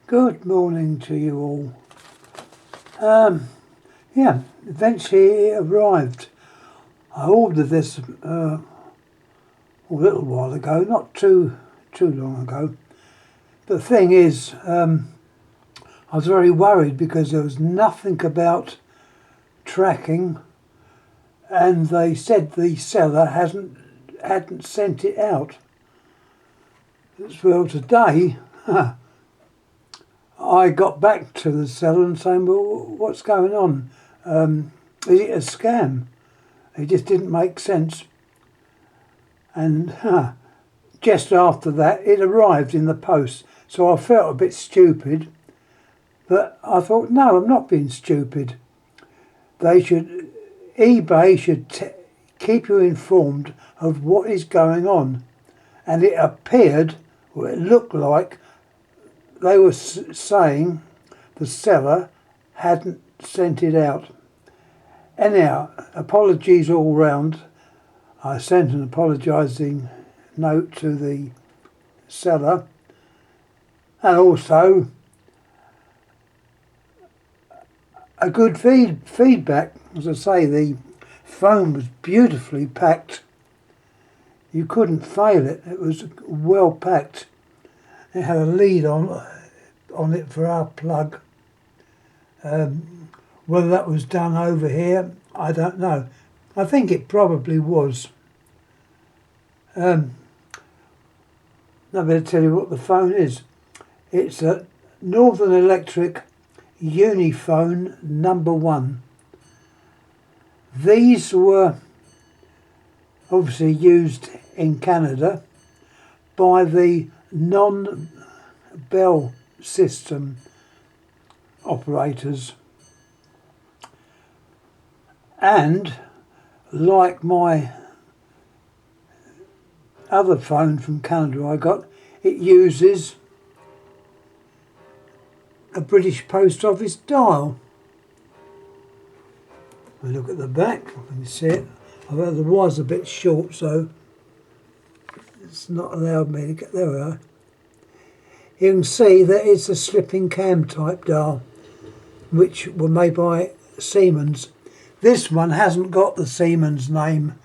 Good morning to you all. Yeah, eventually it arrived. I ordered this a little while ago, not too long ago. But the thing is, I was very worried because there was nothing about tracking, and they said the seller hadn't sent it out. Well, today I got back to the seller and saying, well, what's going on? Is it a scam? It just didn't make sense. And just after that, it arrived in the post. So I felt a bit stupid. But I thought, no, I'm not being stupid. eBay should keep you informed of what is going on. And it appeared, or it looked like, they were saying the seller hadn't sent it out. Anyhow, apologies all round. I sent an apologising note to the seller, and also a good feedback. As I say, the phone was beautifully packed. You couldn't fail it. It was well packed. It had a lead on it for our plug. Whether that was done over here, I don't know. I think it probably was. I better tell you what the phone is. It's a Northern Electric Uniphone No. 1. These were obviously used in Canada by the non-Bell system operators, and like my other phone from Canada I got, it uses a British Post Office dial. We look at the back, can you see it? Although the wire's a bit short, so it's not allowed me to get there. We are. You can see that it's a slipping cam type dial, which were made by Siemens. This one hasn't got the Siemens name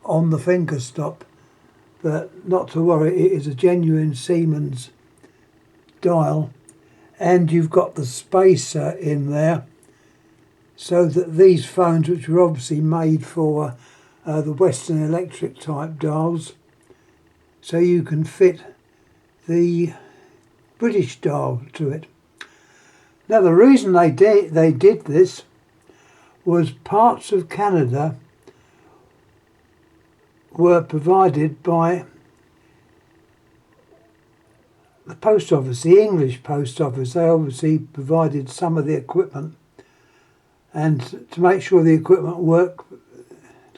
on the finger stop, but not to worry, it is a genuine Siemens dial, and you've got the spacer in there, so that these phones, which were obviously made for the Western Electric type dials, so you can fit the British dial to it. Now the reason they did this was parts of Canada were provided by the post office, the English post office. They obviously provided some of the equipment, and to make sure the equipment worked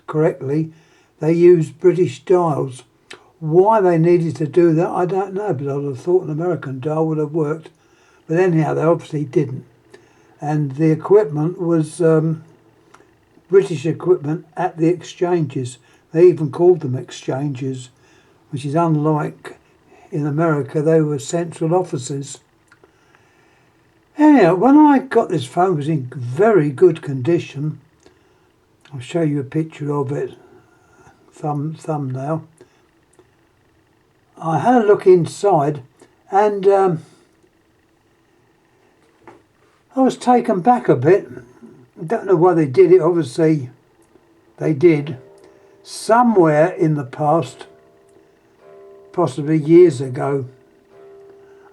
correctly, they used British dials. Why they needed to do that, I don't know, but I would have thought an American dial would have worked. But anyhow, they obviously didn't. And the equipment was British equipment at the exchanges. They even called them exchanges, which is unlike in America. They were central offices. Anyhow, when I got this phone, it was in very good condition. I'll show you a picture of it, thumbnail. I had a look inside, and I was taken back a bit. I don't know why they did it. Obviously, they did. Somewhere in the past, possibly years ago,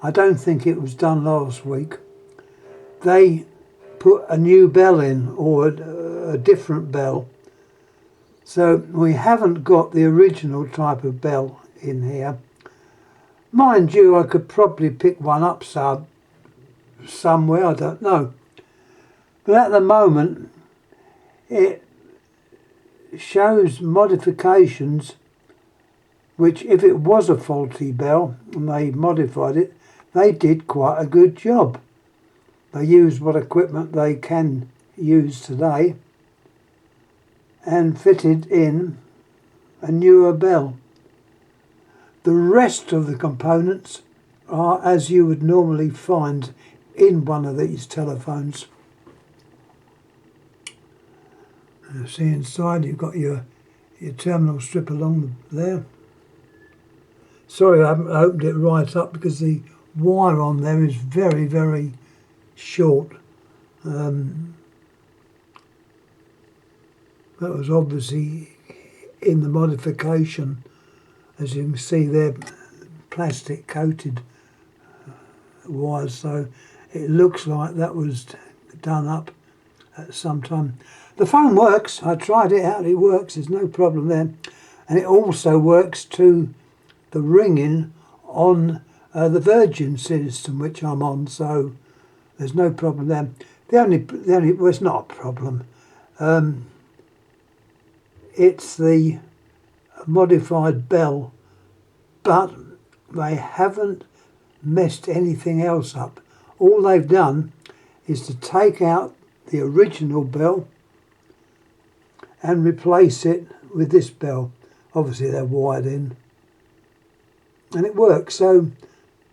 I don't think it was done last week, they put a new bell in, or a different bell. So we haven't got the original type of bell in here. Mind you, I could probably pick one up somewhere, I don't know. But at the moment, it shows modifications, which if it was a faulty bell and they modified it, they did quite a good job. They used what equipment they can use today and fitted in a newer bell. The rest of the components are as you would normally find in one of these telephones. You see inside you've got your terminal strip along there. Sorry I haven't opened it right up because the wire on there is very, very short. That was obviously in the modification. As you can see, they're plastic coated wires, so it looks like that was done up at some time. The phone works. I tried it out. It works. There's no problem there, and it also works to the ringing on the Virgin system, which I'm on. So there's no problem there. The only well, it's not a problem. It's the modified bell, but they haven't messed anything else up. All they've done is to take out the original bell and replace it with this bell. Obviously they're wired in and it works. So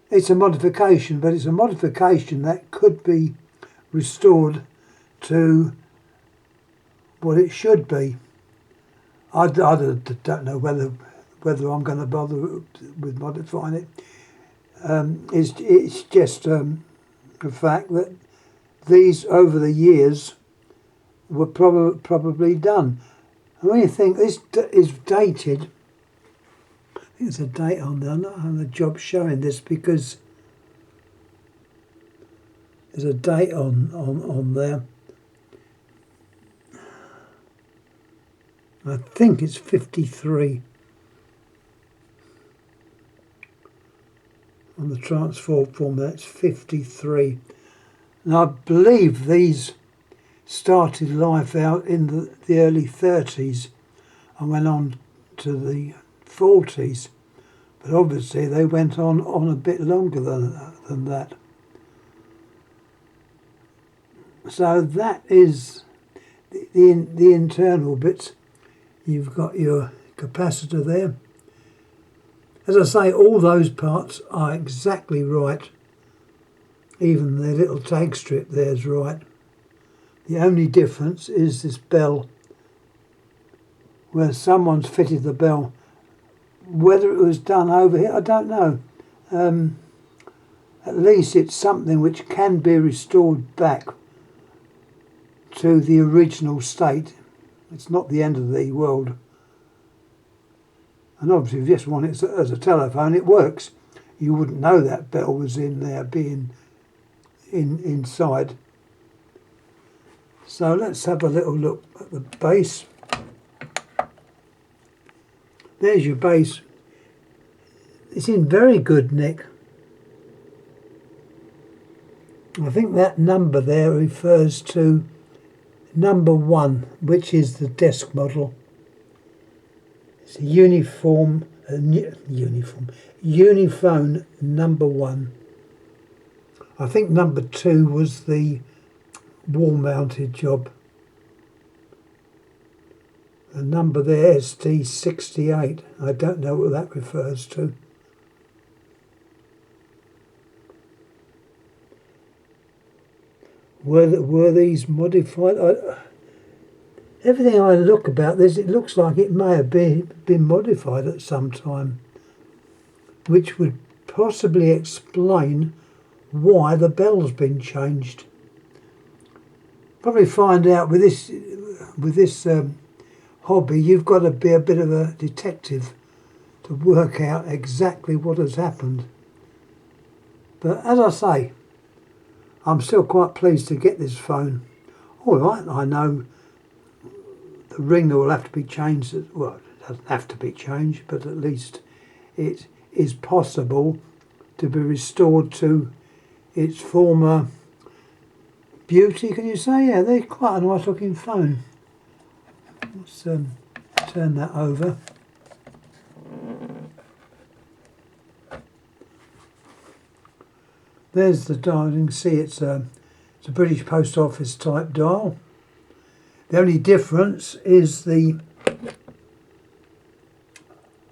it's a modification, but it's a modification that could be restored to what it should be. I don't know whether I'm going to bother with modifying it. It's just the fact that these over the years were probably done. And when you think this is dated, I think there's a date on there. I'm not having a job showing this because there's a date on there. I think it's 53 on the transfer form. That's 53, and I believe these started life out in the early 30s and went on to the 40s, but obviously they went on a bit longer than that. So that is the internal bits. You've got your capacitor there. As I say, all those parts are exactly right. Even the little tag strip there is right. The only difference is this bell, where someone's fitted the bell. Whether it was done over here, I don't know. At least it's something which can be restored back to the original state. It's not the end of the world. And obviously if you just want it as a telephone, it works. You wouldn't know that bell was in there being inside. So let's have a little look at the base. There's your base. It's in very good nick. I think that number there refers to number 1, which is the desk model. It's a Uniphone number 1. I think number 2 was the wall-mounted job. The number there, ST68. I don't know what that refers to. Were these modified? Everything I look about this, it looks like it may have been modified at some time, which would possibly explain why the bell's been changed. Probably find out with this hobby, you've got to be a bit of a detective to work out exactly what has happened. But as I say, I'm still quite pleased to get this phone. All right, I know the ringer will have to be changed. Well, it doesn't have to be changed, but at least it is possible to be restored to its former beauty, can you say? Yeah, they're quite a nice looking phone. Let's turn that over. There's the dial. You can see it's a British Post Office type dial. The only difference is the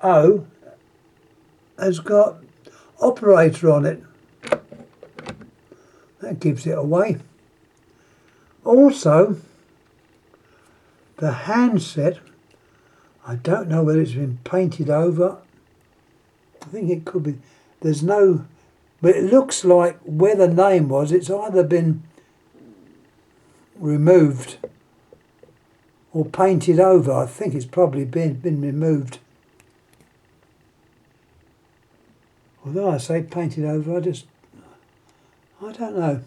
O has got operator on it. That gives it away. Also, the handset, I don't know whether it's been painted over. I think it could be. There's no, but it looks like where the name was, it's either been removed or painted over. I think it's probably been removed. Although I say painted over, I don't know.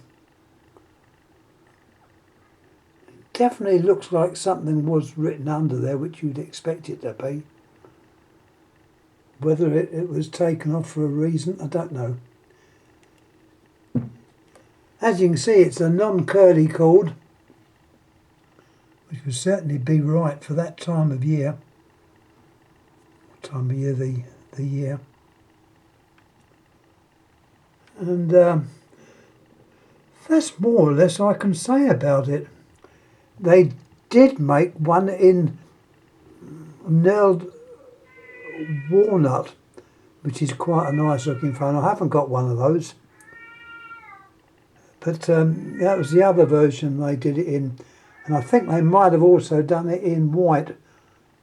It definitely looks like something was written under there, which you'd expect it to be. Whether it was taken off for a reason, I don't know. As you can see, it's a non-curly cord, which would certainly be right for that time of year. What time of year, the year. And that's more or less I can say about it. They did make one in knurled walnut, which is quite a nice looking phone. I haven't got one of those, but that was the other version they did it in, and I think they might have also done it in white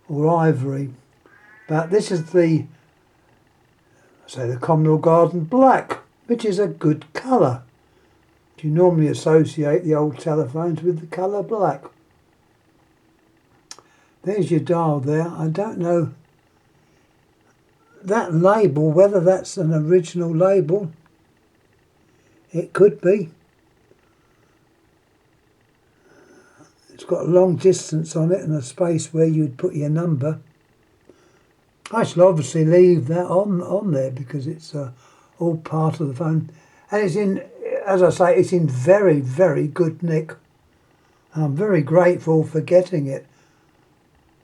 or ivory, but this is the Commodore Garden Black, which is a good colour. You normally associate the old telephones with the colour black. There's your dial there. I don't know that label, whether that's an original label. It could be. It's got a long distance on it and a space where you'd put your number. I shall obviously leave that on there because it's all part of the phone, and it's in, as I say, it's in very, very good nick. And I'm very grateful for getting it.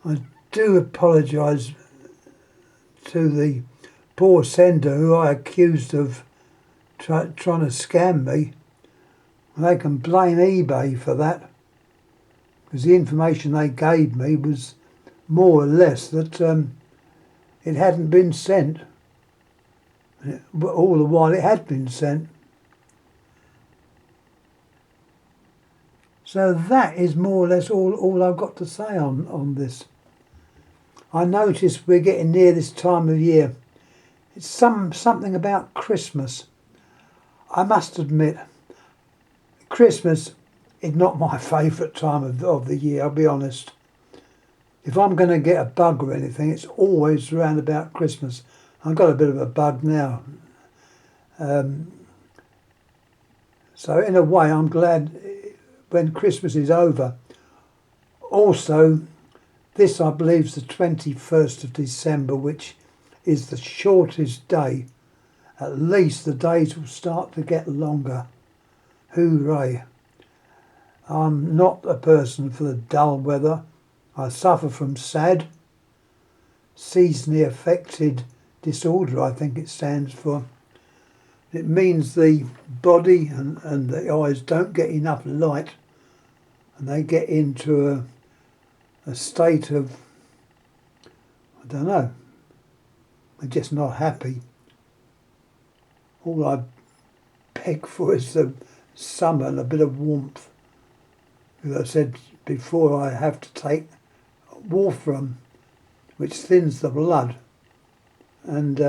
I do apologise to the poor sender who I accused of trying to scam me. They can blame eBay for that, because the information they gave me was more or less that it hadn't been sent. But all the while it had been sent. So that is more or less all I've got to say on this. I notice we're getting near this time of year. It's something about Christmas. I must admit, Christmas is not my favourite time of the year, I'll be honest. If I'm going to get a bug or anything, it's always around about Christmas. I've got a bit of a bug now. So in a way, I'm glad when Christmas is over. Also, this I believe is the 21st of December, which is the shortest day. At least the days will start to get longer. Hooray. I'm not a person for the dull weather. I suffer from SAD, seasonally affected disorder, I think it stands for. It means the body and the eyes don't get enough light, and they get into a state of, I don't know, they're just not happy. All I beg for is the summer and a bit of warmth. As I said before, I have to take warfarin, which thins the blood, and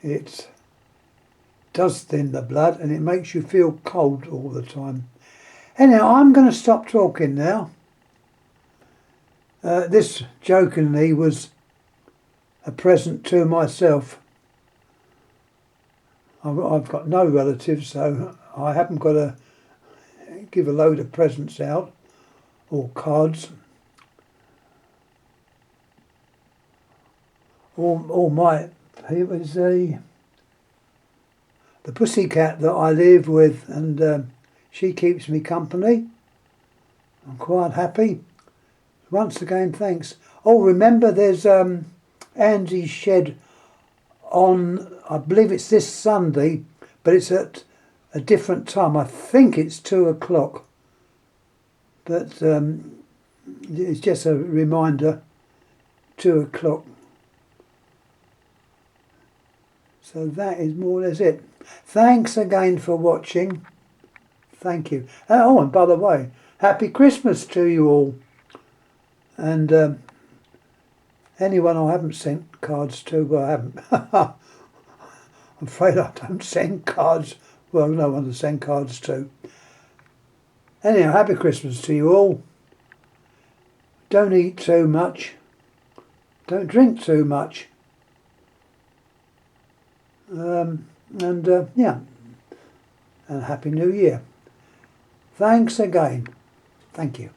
it does thin the blood and it makes you feel cold all the time. Anyhow, I'm going to stop talking now. This, jokingly, was a present to myself. I've got no relatives, so I haven't got to give a load of presents out or cards. It was the pussycat that I live with, and she keeps me company. I'm quite happy. Once again, thanks. Oh, remember, there's Andy's Shed on, I believe it's this Sunday, but it's at a different time. I think it's 2 o'clock. But it's just a reminder, 2 o'clock. So that is more or less it. Thanks again for watching. Thank you. Oh, and by the way, Happy Christmas to you all. And anyone I haven't sent cards to, well, I haven't. I'm afraid I don't send cards. Well, no one to send cards to. Anyhow, Happy Christmas to you all. Don't eat too much. Don't drink too much. Yeah. And Happy New Year. Thanks again. Thank you.